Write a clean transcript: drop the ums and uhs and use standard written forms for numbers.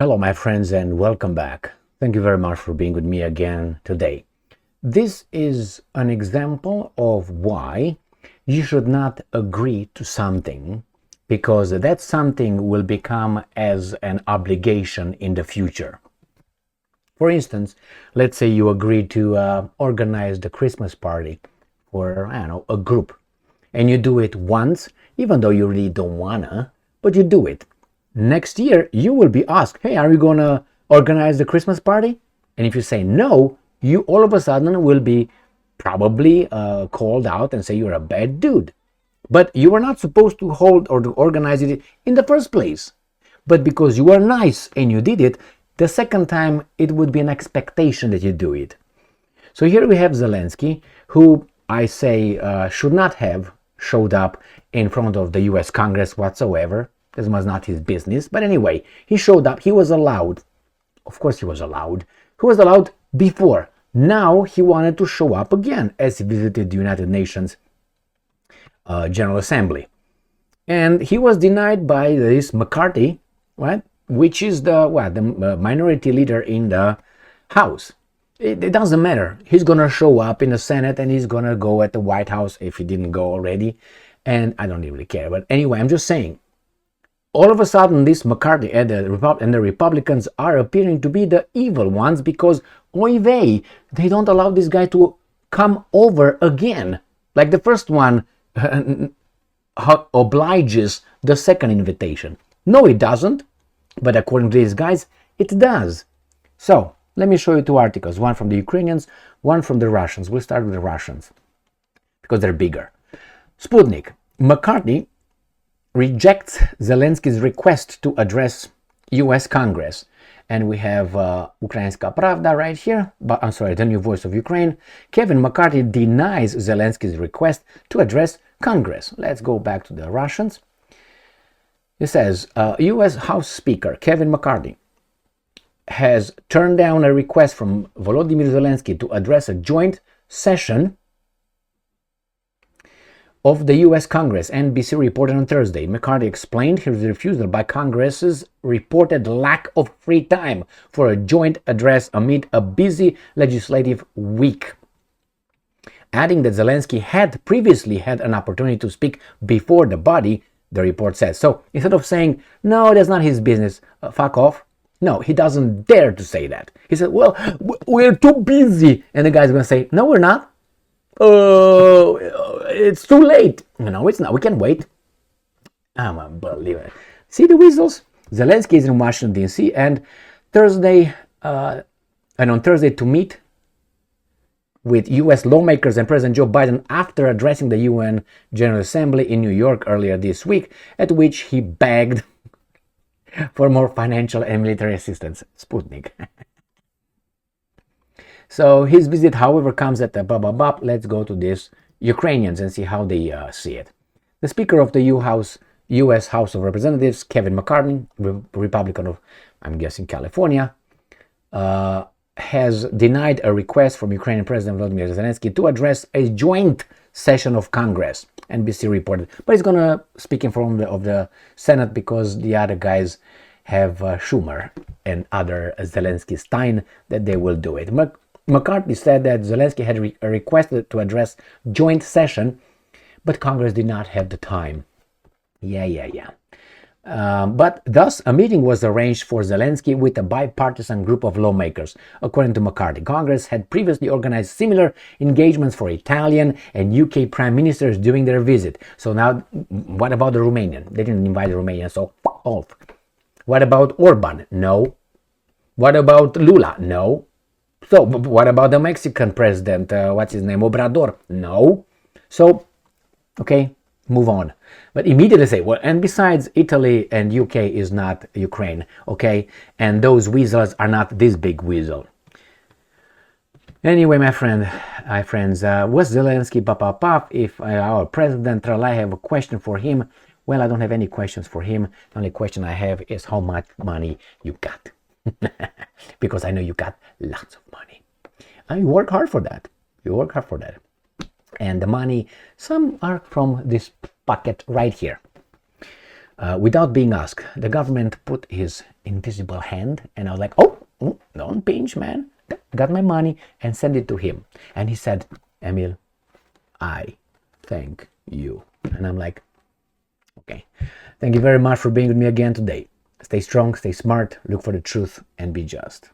Hello, my friends, and welcome back. Thank you very much for being with me again today. This is an example of why you should not agree to something, because that something will become as an obligation in the future. For instance, let's say you agree to organize the Christmas party for, I don't know, a group, and you do it once, even though you really don't wanna, but you do it. Next year, you will be asked, hey, are we gonna organize the Christmas party? And if you say no, you all of a sudden will be probably called out and say you're a bad dude. But you were not supposed to hold or to organize it in the first place. But because you were nice and you did it, the second time it would be an expectation that you do it. So here we have Zelensky, who I say should not have showed up in front of the US Congress whatsoever. This was not his business. But anyway, he showed up. He was allowed. Of course he was allowed. He was allowed before. Now he wanted to show up again as he visited the United Nations General Assembly. And he was denied by this McCarthy, right? Which is the minority leader in the House. It doesn't matter. He's going to show up in the Senate and he's going to go at the White House if he didn't go already. And I don't really care. But anyway, I'm just saying, all of a sudden, this McCarthy and the Republicans are appearing to be the evil ones because, oy vey, they don't allow this guy to come over again. Like the first one obliges the second invitation. No, it doesn't. But according to these guys, it does. So, let me show you two articles. One from the Ukrainians, one from the Russians. We'll start with the Russians because they're bigger. Sputnik. McCarthy rejects Zelensky's request to address US Congress. And we have Ukrainska Pravda right here. But I'm sorry, the New Voice of Ukraine. Kevin McCarthy denies Zelensky's request to address Congress. Let's go back to the Russians. It says, US House Speaker Kevin McCarthy has turned down a request from Volodymyr Zelensky to address a joint session of the US Congress. NBC reported on Thursday. McCarthy explained his refusal by Congress's reported lack of free time for a joint address amid a busy legislative week, adding that Zelensky had previously had an opportunity to speak before the body, the report says. So instead of saying, no, that's not his business, fuck off, no, he doesn't dare to say that. He said, well, we're too busy. And the guy's going to say, no, we're not. It's too late. No, it's not. We can wait. I'm unbelievable. See the weasels? Zelensky is in Washington, D.C. and on Thursday to meet with U.S. lawmakers and President Joe Biden after addressing the UN General Assembly in New York earlier this week, at which he begged for more financial and military assistance. Sputnik. So his visit, however, comes at the Let's go to this Ukrainians and see how they see it. The Speaker of the U.S. House of Representatives, Kevin McCarthy, Republican of, I'm guessing, California, has denied a request from Ukrainian President Volodymyr Zelensky to address a joint session of Congress, NBC reported. But he's going to speak in front of the Senate because the other guys have Schumer and other Zelensky-Stein that they will do it. McCarthy said that Zelensky had requested to address joint session, but Congress did not have the time. But thus, a meeting was arranged for Zelensky with a bipartisan group of lawmakers. According to McCarthy, Congress had previously organized similar engagements for Italian and UK prime ministers during their visit. So now, what about the Romanian? They didn't invite the Romanian, so fuck off. What about Orban? No. What about Lula? No. So, what about the Mexican president? What's his name? Obrador? No. So, okay, move on. But immediately say, well, and besides, Italy and UK is not Ukraine, okay? And those weasels are not this big weasel. Anyway, my friends, was Zelensky if our president, I have a question for him. Well, I don't have any questions for him. The only question I have is how much money you got. Because I know you got lots of money. And you work hard for that. And the money, some are from this pocket right here. without being asked. The government put his invisible hand, and I was like, oh, don't pinch, man. Got my money and sent it to him. And he said, Emil, I thank you. And I'm like, okay. Thank you very much for being with me again today. Stay strong, stay smart, look for the truth, and be just.